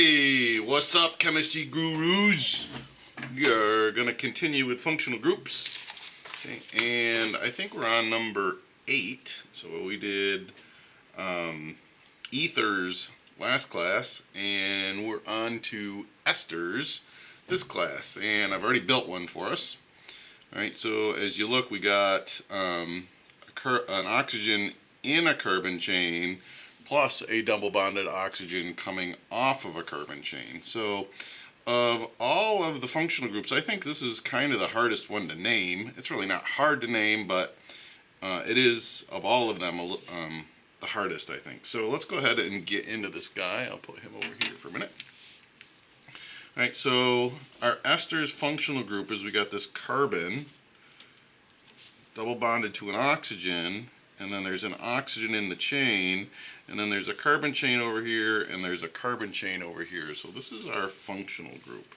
Hey, what's up, chemistry gurus? We are going to continue with functional groups. Okay, and I think we're on number 8. So we did ethers last class, and we're on to esters this class. And I've already built one for us. All right, so as you look, we got an oxygen in a carbon chain plus a double bonded oxygen coming off of a carbon chain. So of all of the functional groups, I think this is kind of the hardest one to name. It's really not hard to name, but it is, of all of them, the hardest, I think. So let's go ahead and get into this guy. I'll put him over here for a minute. All right, so our esters functional group is we got this carbon double bonded to an oxygen, and then there's an oxygen in the chain, and then there's a carbon chain over here, and there's a carbon chain over here. So this is our functional group.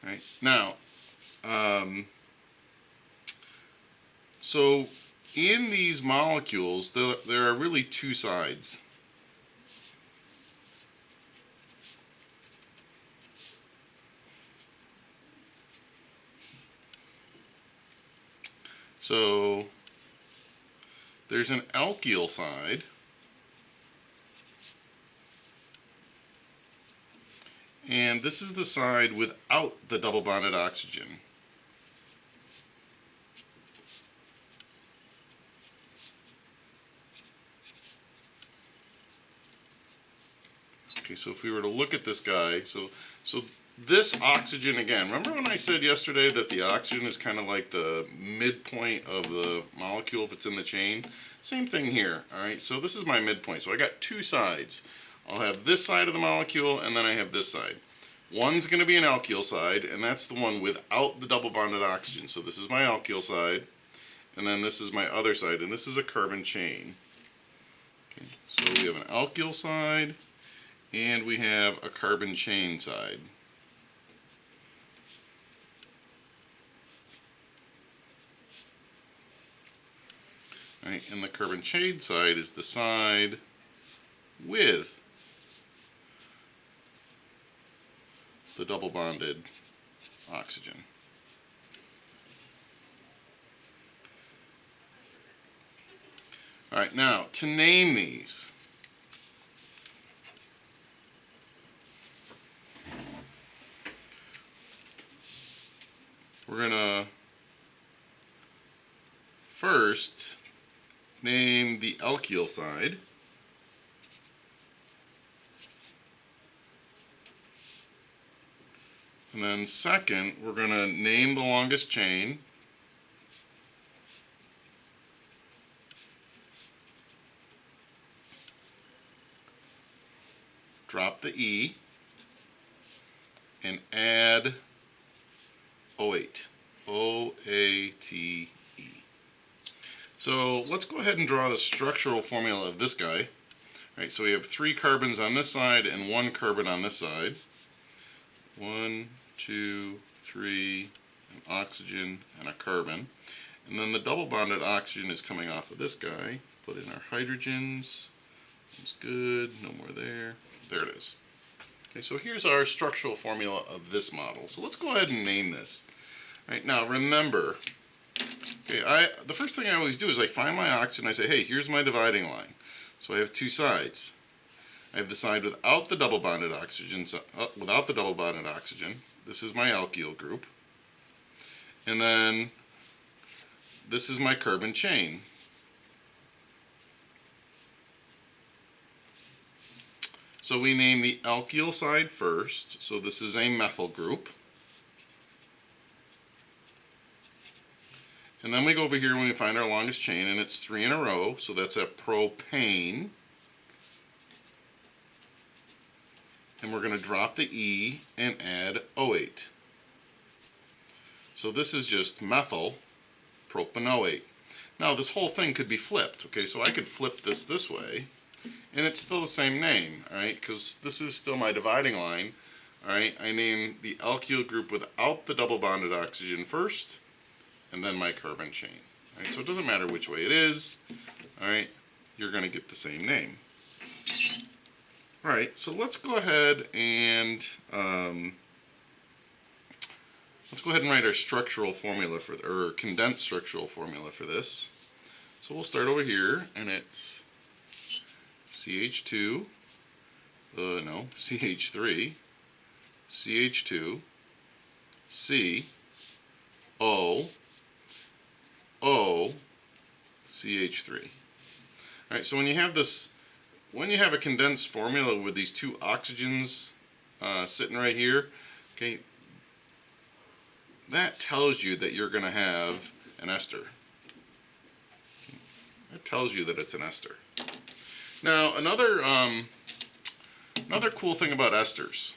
Right now, so in these molecules, there are really two sides. So there's an alkyl side, and this is the side without the double bonded oxygen. Okay, so if we were to look at this guy, so this oxygen, again, remember when I said yesterday that the oxygen is kind of like the midpoint of the molecule if it's in the chain? Same thing here, alright? So this is my midpoint. So I got two sides. I'll have this side of the molecule, and then I have this side. One's going to be an alkyl side, and that's the one without the double bonded oxygen. So this is my alkyl side, and then this is my other side, and this is a carbon chain. Okay, so we have an alkyl side, and we have a carbon chain side. Right, and the carbon chain side is the side with the double bonded oxygen. All right, now to name these, we're going to first name the alkyl side. And then second, we're going to name the longest chain. Drop the E and add O8. O-A-T-E. So let's go ahead and draw the structural formula of this guy. All right, so we have 3 carbons on this side and 1 carbon on this side. 1, 2, 3, an oxygen and a carbon. And then the double bonded oxygen is coming off of this guy. Put in our hydrogens. That's good. No more there. There it is. Okay, so here's our structural formula of this model. So let's go ahead and name this. All right, now remember, okay, the first thing I always do is I find my oxygen. I say, hey, here's my dividing line. So I have two sides. I have the side without the double bonded oxygen. This is my alkyl group, and then this is my carbon chain. So we name the alkyl side first. So this is a methyl group. And then we go over here and we find our longest chain, and it's 3 in a row, so that's a propane. And we're going to drop the E and add O8. So this is just methyl propanoate. Now this whole thing could be flipped, okay, so I could flip this way, and it's still the same name, alright, because this is still my dividing line. Alright, I name the alkyl group without the double bonded oxygen first, and then my carbon chain. Alright, so it doesn't matter which way it is, alright, you're going to get the same name. Alright, so let's go ahead and write our structural formula for, or condensed structural formula for this. So we'll start over here, and it's CH2, CH3, CH2, C, O, O, CH3. Alright, so when you have this, when you have a condensed formula with these two oxygens sitting right here, okay, that tells you that you're going to have an ester. That tells you that it's an ester. Now, another cool thing about esters,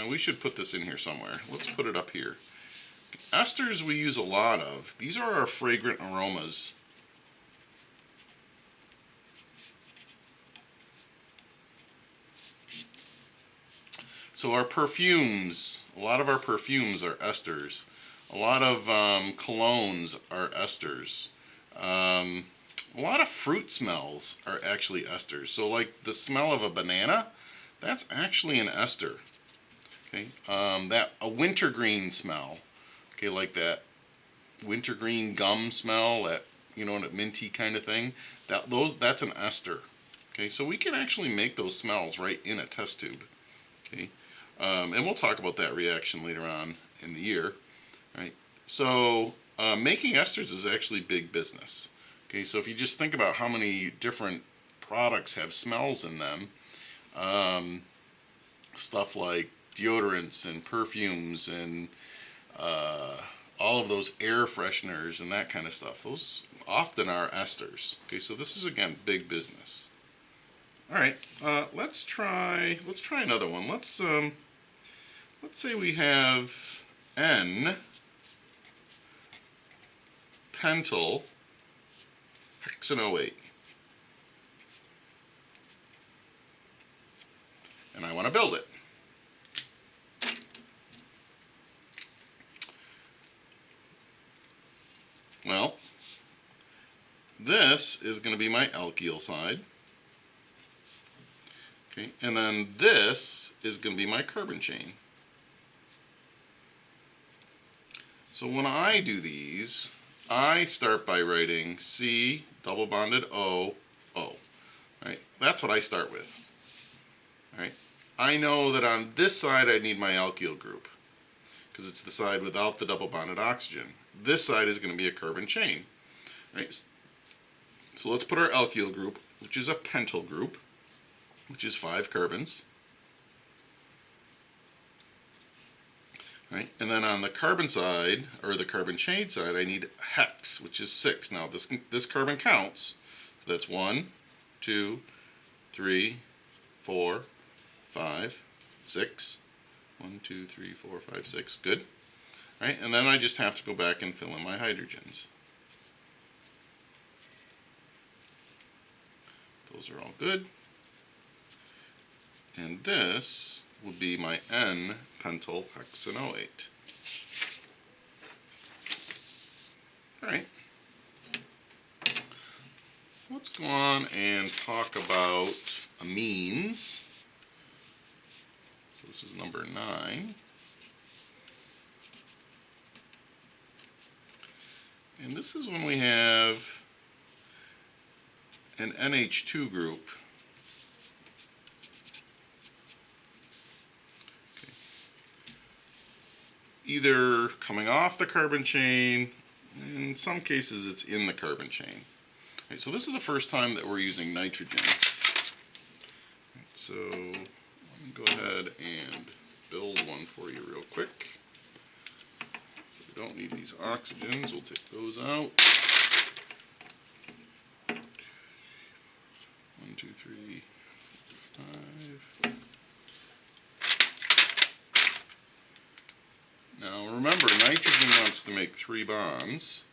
we should put this in here somewhere. Let's put it up here. Esters we use a lot of. These are our fragrant aromas. So our perfumes, a lot of our perfumes are esters. A lot of colognes are esters. A lot of fruit smells are actually esters. So like the smell of a banana, that's actually an ester. Okay, a wintergreen smell, okay, like that wintergreen gum smell, that, you know, that minty kind of thing, that's an ester. Okay, so we can actually make those smells right in a test tube. Okay, and we'll talk about that reaction later on in the year. Right, so making esters is actually big business. Okay, so if you just think about how many different products have smells in them, stuff like deodorants and perfumes and all of those air fresheners and that kind of stuff, those often are esters. Okay, so this is, again, big business. All right, let's try another one. Let's say we have N-pentyl hexanoate, and I want to build it. Well, this is going to be my alkyl side. Okay, and then this is going to be my carbon chain. So when I do these, I start by writing C double bonded O, O. Right? That's what I start with. Right? I know that on this side I need my alkyl group, because it's the side without the double bonded oxygen. This side is going to be a carbon chain. Right? So let's put our alkyl group, which is a pentyl group, which is 5 carbons. Right? And then on the carbon side, or the carbon chain side, I need hex, which is 6. Now this carbon counts. So that's 1, 2, 3, 4, 5, 6. 1, 2, 3, 4, 5, 6. Good. Right? And then I just have to go back and fill in my hydrogens. Those are all good. And this will be my N-pentyl hexanoate. Alright. Let's go on and talk about amines. So this is number 9. And this is when we have an NH2 group. Okay. Either coming off the carbon chain, in some cases it's in the carbon chain. Right, so this is the first time that we're using nitrogen. Right, so let me go ahead and build one for you real quick. We don't need these oxygens, we'll take those out. 1, 2, 3, 4, 5. Now remember, nitrogen wants to make 3 bonds.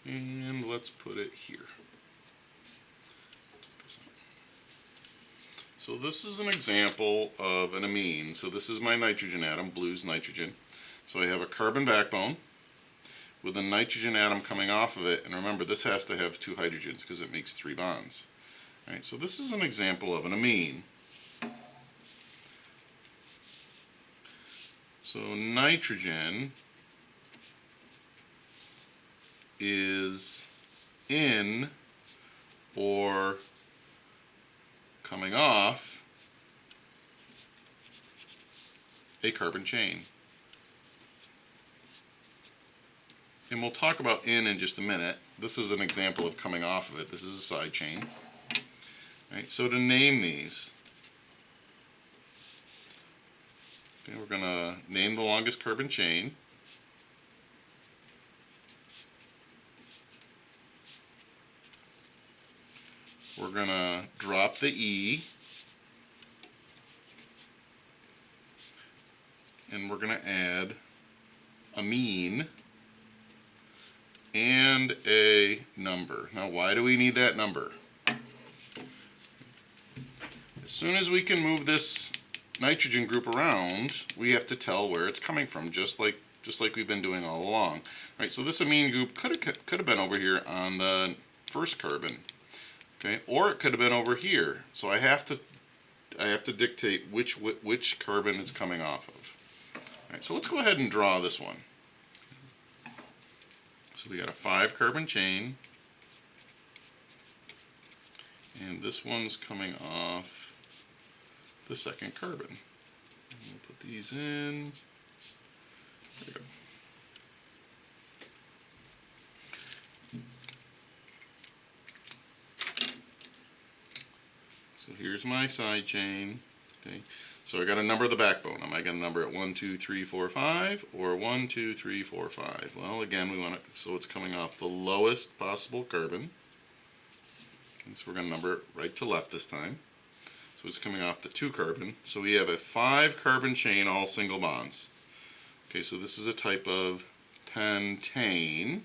And let's put it here. So this is an example of an amine. So this is my nitrogen atom, blue's nitrogen. So I have a carbon backbone with a nitrogen atom coming off of it, and remember this has to have two hydrogens because it makes 3 bonds. Right, so this is an example of an amine. So nitrogen is in or coming off a carbon chain. And we'll talk about in just a minute. This is an example of coming off of it. This is a side chain. Right, so to name these, okay, we're going to name the longest carbon chain. We're going to drop the E, and we're going to add amine and a number. Now, why do we need that number? As soon as we can move this nitrogen group around, we have to tell where it's coming from, just like we've been doing all along. Right, so this amine group could have been over here on the first carbon. Okay, or it could have been over here. So I have to dictate which carbon it's coming off of. All right, so let's go ahead and draw this one. So we got a 5-carbon chain, and this one's coming off the second carbon. And we'll put these in. There we go. So here's my side chain. Okay, so I got to number the backbone. Am I going to number it 1, 2, 3, 4, 5 or 1, 2, 3, 4, 5? Well, again, we want it so it's coming off the lowest possible carbon. Okay, so we're going to number it right to left this time. So it's coming off the 2 carbon. So we have a 5-carbon chain, all single bonds. Okay, so this is a type of pentane.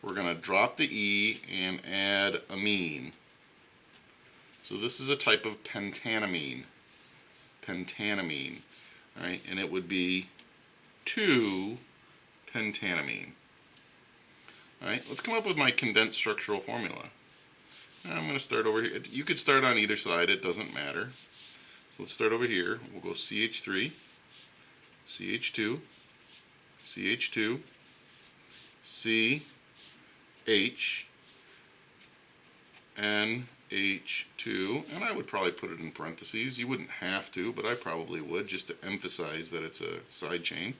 We're going to drop the E and add amine. So this is a type of pentanamine. Pentanamine. Right? And it would be 2-pentanamine. Alright, let's come up with my condensed structural formula. Now I'm going to start over here. You could start on either side, it doesn't matter. So let's start over here. We'll go CH3, CH2, CH2, C, H, N, H2, and I would probably put it in parentheses. You wouldn't have to, but I probably would, just to emphasize that it's a side chain.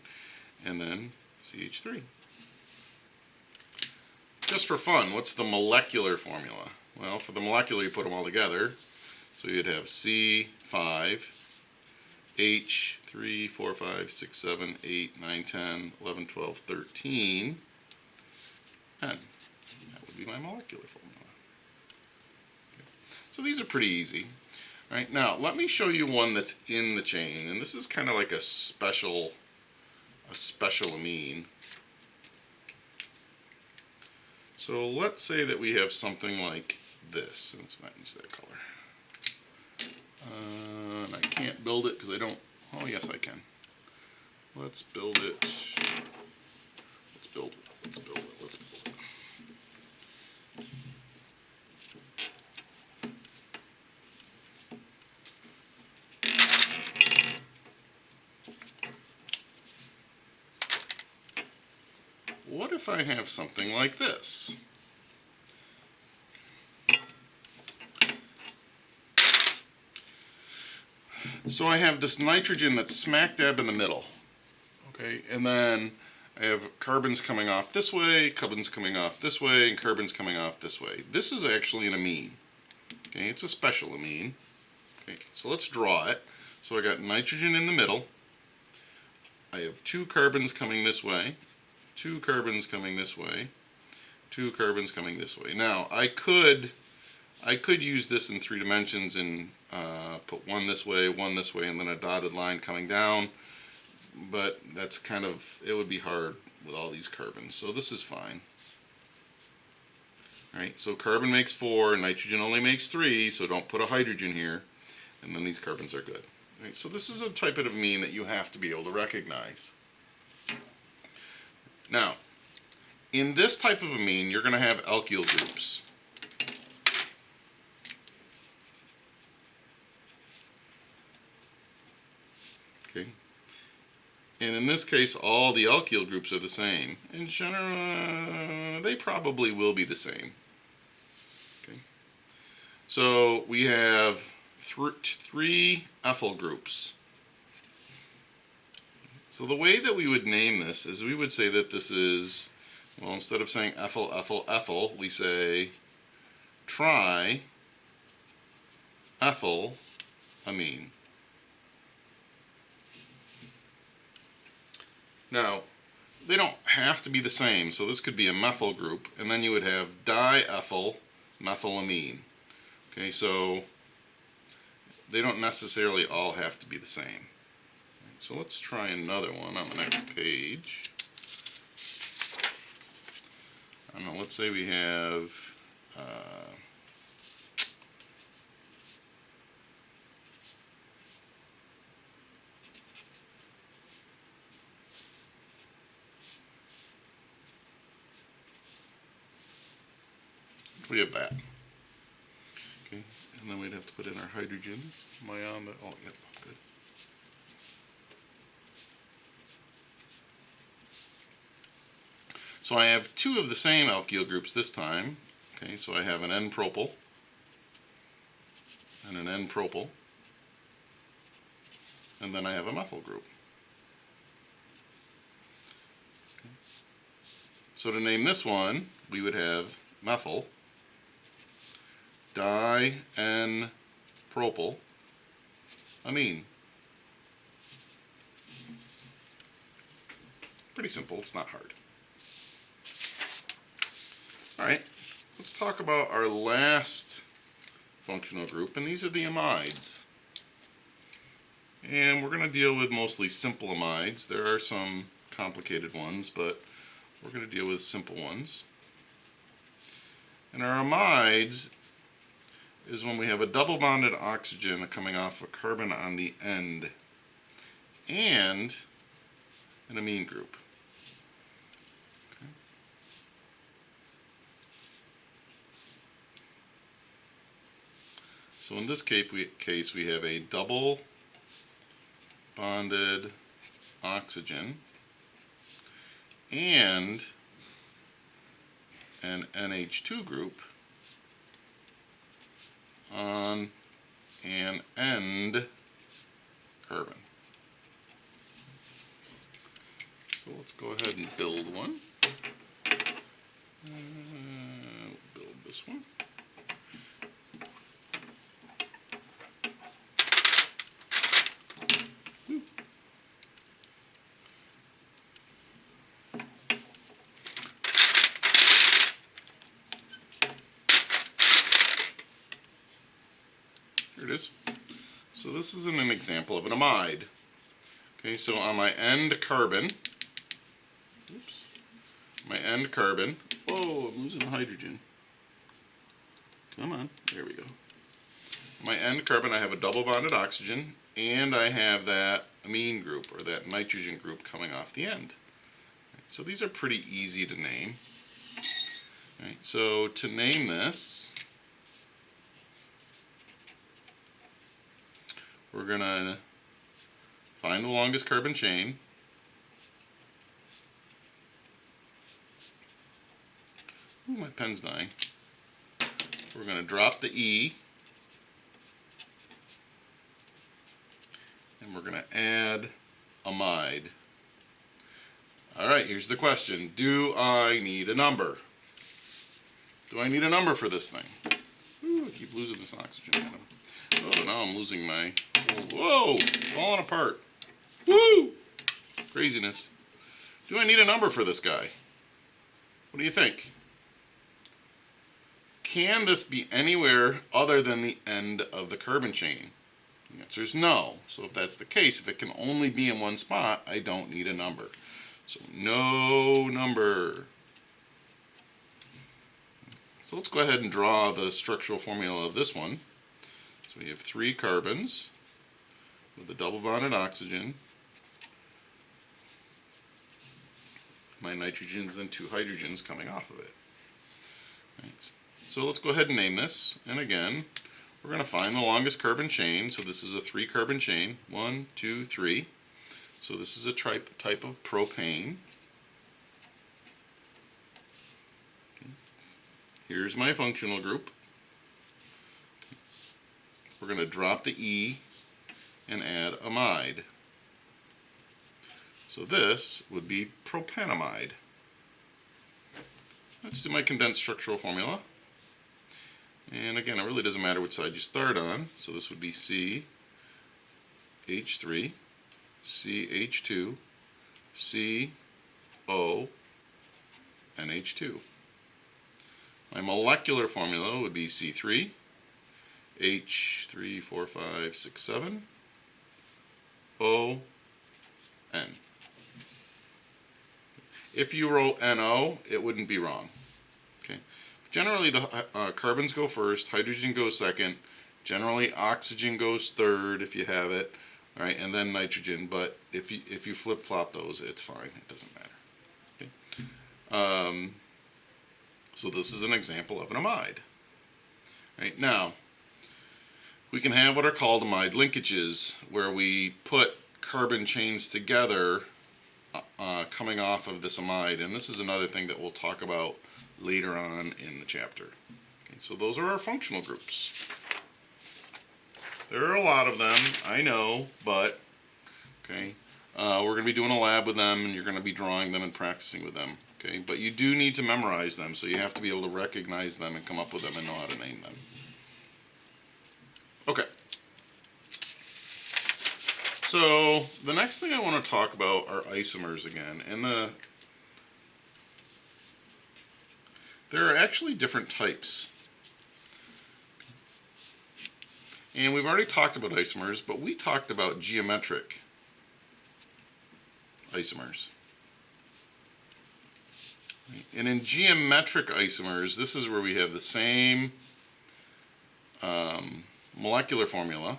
And then CH3. Just for fun, what's the molecular formula? Well, for the molecular, you put them all together. So you'd have C5, H3, 4, 5, 6, 7, 8, 9, 10, 11, 12, 13, N. That would be my molecular formula. So these are pretty easy. All right, now let me show you one that's in the chain, and this is kind of like a special amine. So let's say that we have something like this. Let's not use that color. And I can't build it because I don't. Oh yes, I can. Let's build it. Let's build it. Let's build it. Let's build it. What if I have something like this? So I have this nitrogen that's smack dab in the middle. Okay, and then I have carbons coming off this way, carbons coming off this way, and carbons coming off this way. This is actually an amine. Okay, it's a special amine. Okay, so let's draw it. So I got nitrogen in the middle. I have 2 carbons coming this way. 2 carbons coming this way, 2 carbons coming this way. Now I could use this in 3 dimensions and put one this way, and then a dotted line coming down, but that's kind of, it would be hard with all these carbons, so this is fine. Alright, so carbon makes 4, nitrogen only makes 3, so don't put a hydrogen here, and then these carbons are good. Alright, so this is a type of amine that you have to be able to recognize. Now, in this type of amine, you're going to have alkyl groups. Okay. And in this case, all the alkyl groups are the same. In general, they probably will be the same. Okay. So we have three ethyl groups. So the way that we would name this is we would say that this is, well, instead of saying ethyl, ethyl, ethyl, we say tri-ethyl amine. Now, they don't have to be the same, so this could be a methyl group, and then you would have diethyl methylamine. Okay, so they don't necessarily all have to be the same. So let's try another one on the next page. I don't know, let's say we have we have that. Okay, and then we'd have to put in our hydrogens. Am I on the, oh, yep, good. So I have two of the same alkyl groups this time. Okay, so I have an N-propyl and an N-propyl, and then I have a methyl group. Okay. So to name this one, we would have methyl di-N-propyl amine. Pretty simple, it's not hard. Alright, let's talk about our last functional group, and these are the amides. And we're going to deal with mostly simple amides. There are some complicated ones, but we're going to deal with simple ones. And our amides is when we have a double bonded oxygen coming off a carbon on the end and an amine group. Okay. So in this case we have a double bonded oxygen and an NH2 group on an end carbon. So let's go ahead and build one. We'll build this one. Here it is. So this is an example of an amide. Okay, so on my end carbon, whoa, I'm losing the hydrogen. Come on, there we go. My end carbon, I have a double bonded oxygen, and I have that amine group, or that nitrogen group coming off the end. So these are pretty easy to name. Right, so to name this, we're going to find the longest carbon chain. Ooh, my pen's dying. We're going to drop the E. And we're going to add amide. Alright, here's the question. Do I need a number? Do I need a number for this thing? Ooh, I keep losing this oxygen atom. Oh, now I'm losing my... Whoa! Falling apart. Woo! Craziness. Do I need a number for this guy? What do you think? Can this be anywhere other than the end of the carbon chain? The answer is no. So if that's the case, if it can only be in one spot, I don't need a number. So no number. So let's go ahead and draw the structural formula of this one. So we have 3 carbons with a double bonded oxygen. my nitrogens and 2 hydrogens coming off of it. Right. So let's go ahead and name this, and again we're going to find the longest carbon chain. So this is a 3 carbon chain, 1, 2, 3. So this is a type of propane. Here's my functional group. We're going to drop the E and add amide. So this would be propanamide. Let's do my condensed structural formula. And again, it really doesn't matter which side you start on. So this would be C, H3, CH2, C, O, and H2. My molecular formula would be C3, H3, 4, 5, 6, 7, O, N. If you wrote NO, it wouldn't be wrong. Okay. Generally, the carbons go first, hydrogen goes second. Generally, oxygen goes third if you have it, right, and then nitrogen. But if you flip-flop those, it's fine. It doesn't matter. Okay. So this is an example of an amide. Right now, we can have what are called amide linkages, where we put carbon chains together coming off of this amide, and this is another thing that we'll talk about later on in the chapter. Okay, so those are our functional groups. There are a lot of them, I know, but okay, we're going to be doing a lab with them, and you're going to be drawing them and practicing with them. Okay, but you do need to memorize them, so you have to be able to recognize them and come up with them and know how to name them. Okay. So the next thing I want to talk about are isomers again, and there are actually different types. And we've already talked about isomers, but we talked about geometric isomers. And in geometric isomers, this is where we have the same molecular formula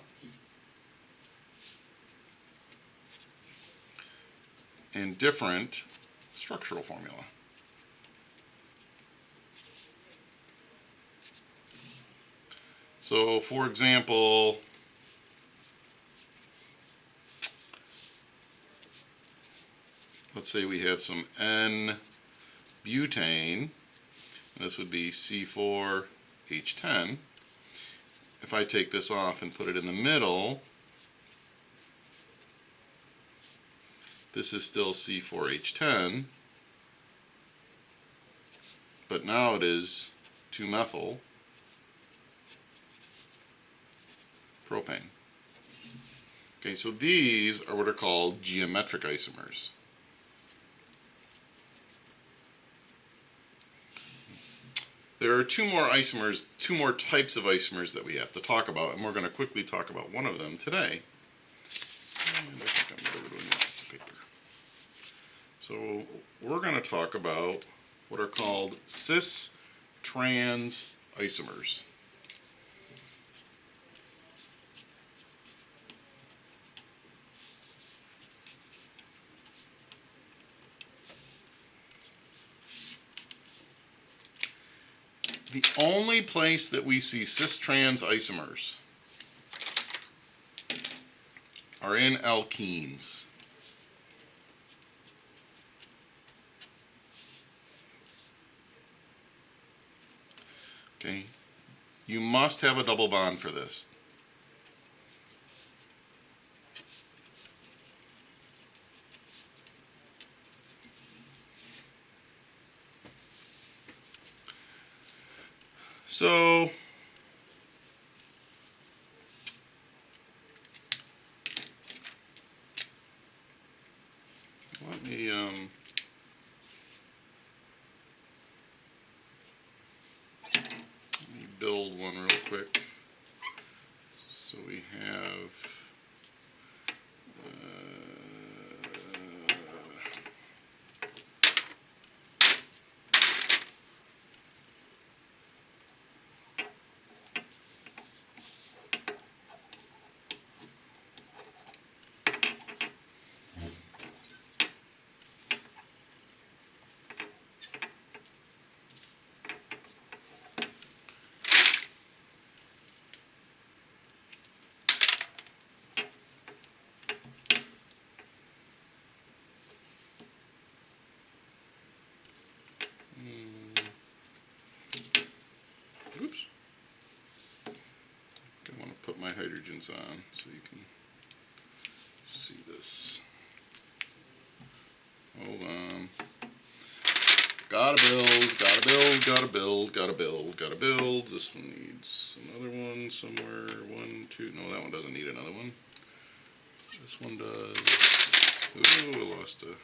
and different structural formula. So, for example, let's say we have some N-butane. This would be C4H10. If I take this off and put it in the middle, this is still C4H10, but now it is 2-methyl propane. Okay, so these are what are called geometric isomers. There are two more types of isomers that we have to talk about, and we're going to quickly talk about one of them today. And I think I'm going to do a piece of paper. So we're going to talk about what are called cis-trans isomers. The only place that we see cis-trans isomers are in alkenes. Okay, you must have a double bond for this. So let me build one real quick. So we have my hydrogens on so you can see this. Hold on. Gotta build, gotta build, gotta build, gotta build, gotta build. This one needs another one somewhere. 1, 2, no, that one doesn't need another one. This one does. Ooh, I lost a.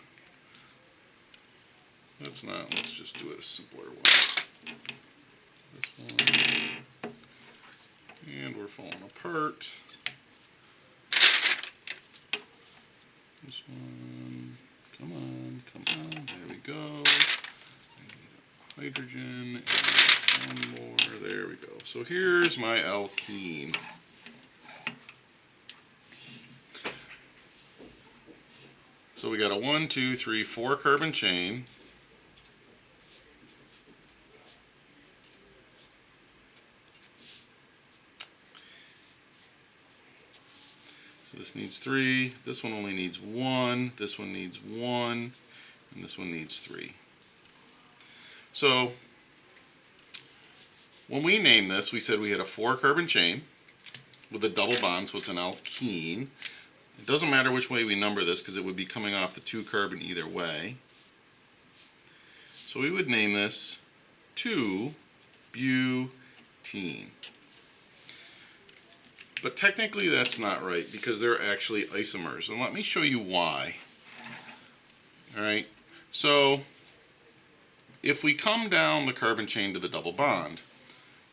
That's not, let's just do it a simpler one. This one. And we're falling apart. This one. Come on, come on. There we go. Hydrogen and one more. There we go. So here's my alkene. So we got a 1, 2, 3, 4 carbon chain. So this needs 3, this one only needs 1, this one needs 1, and this one needs 3. So when we named this, we said we had a 4 carbon chain with a double bond, so it's an alkene. It doesn't matter which way we number this because it would be coming off the 2 carbon either way. So we would name this 2-butene. But technically that's not right because they're actually isomers. And let me show you why. Alright, so if we come down the carbon chain to the double bond,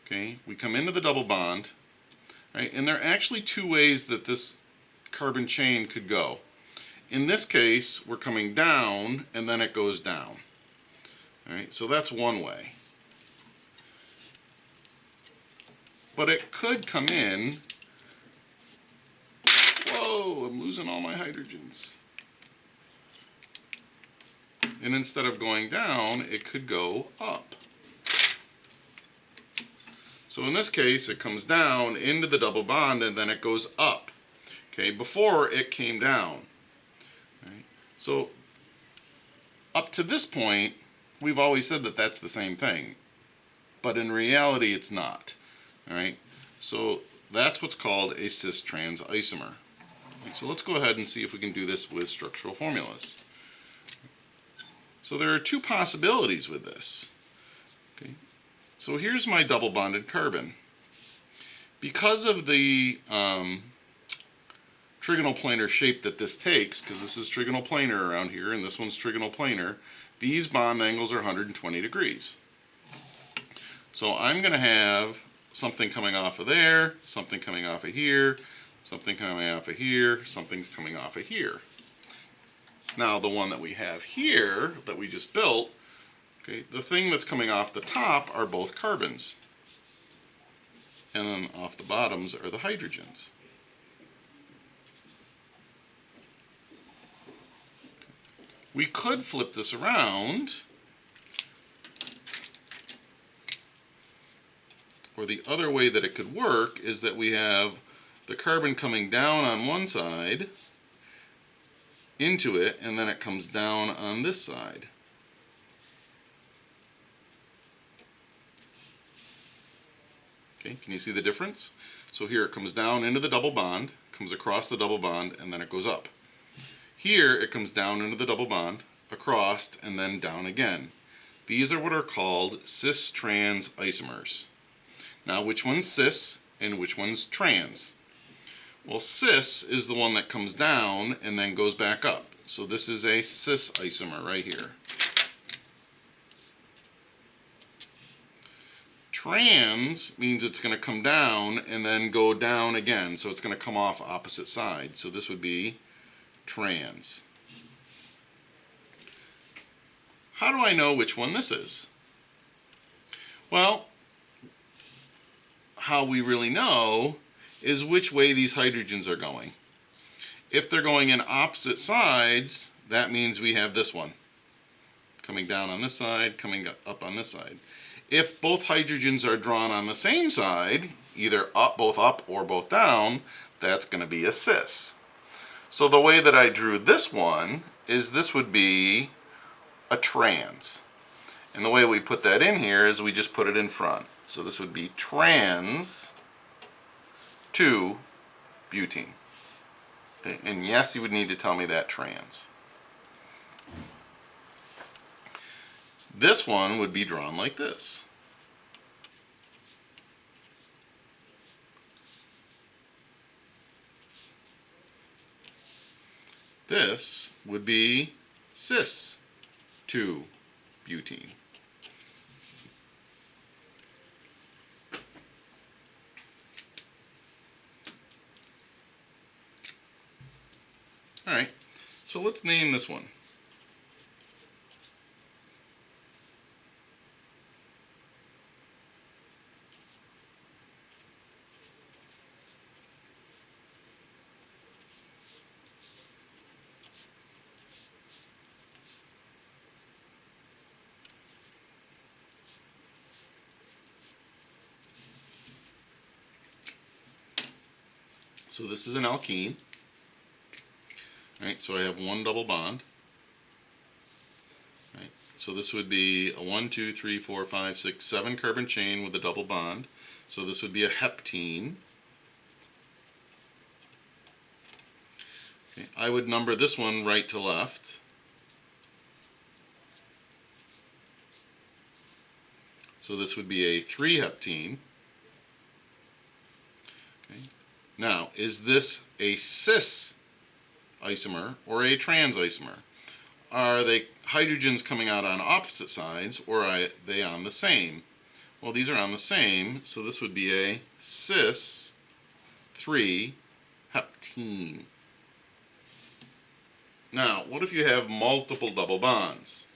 okay, we come into the double bond, right, and there are actually 2 ways that this carbon chain could go. In this case, we're coming down and then it goes down. Alright, so that's one way. But it could come in. Whoa, I'm losing all my hydrogens. And instead of going down, it could go up. So in this case, it comes down into the double bond and then it goes up. Okay, before it came down. Right? So up to this point, we've always said that that's the same thing. But in reality, it's not. All right? So that's what's called a cis-trans isomer. Right, so let's go ahead and see if we can do this with structural formulas. So there are 2 possibilities with this. Okay. So here's my double bonded carbon. Because of the trigonal planar shape that this takes, because this is trigonal planar around here and this one's trigonal planar, these bond angles are 120 degrees. So I'm going to have something coming off of there, something coming off of here, something coming off of here, something coming off of here. Now the one that we have here, that we just built, okay, the thing that's coming off the top are both carbons. And then off the bottoms are the hydrogens. We could flip this around, or the other way that it could work is that we have the carbon coming down on one side into it, and then it comes down on this side. Okay, can you see the difference? So here it comes down into the double bond, comes across the double bond, and then it goes up. Here it comes down into the double bond, across, and then down again. These are what are called cis-trans isomers. Now, which one's cis and which one's trans? Well, cis is the one that comes down and then goes back up. So this is a cis isomer right here. Trans means it's going to come down and then go down again. So it's going to come off opposite sides. So this would be trans. How do I know which one this is? Well, how we really know is which way these hydrogens are going. If they're going in opposite sides, that means we have this one. Coming down on this side, coming up on this side. If both hydrogens are drawn on the same side, either both up or both down, that's going to be a cis. So the way that I drew this one is this would be a trans. And the way we put that in here is we just put it in front. So this would be trans 2 butene. Okay, and yes, you would need to tell me that trans. This one would be drawn like this. This would be cis 2-butene. Alright, so let's name this one. So this is an alkene. Right, so I have one double bond. Right, so this would be a 1, 2, 3, 4, 5, 6, 7 carbon chain with a double bond. So this would be a heptene. Okay, I would number this one right to left. So this would be a 3-heptene. Okay. Now, is this a cis isomer or a trans isomer? Are they hydrogens coming out on opposite sides, or are they on the same? Well, these are on the same, so this would be a cis 3-heptene. Now, what if you have multiple double bonds?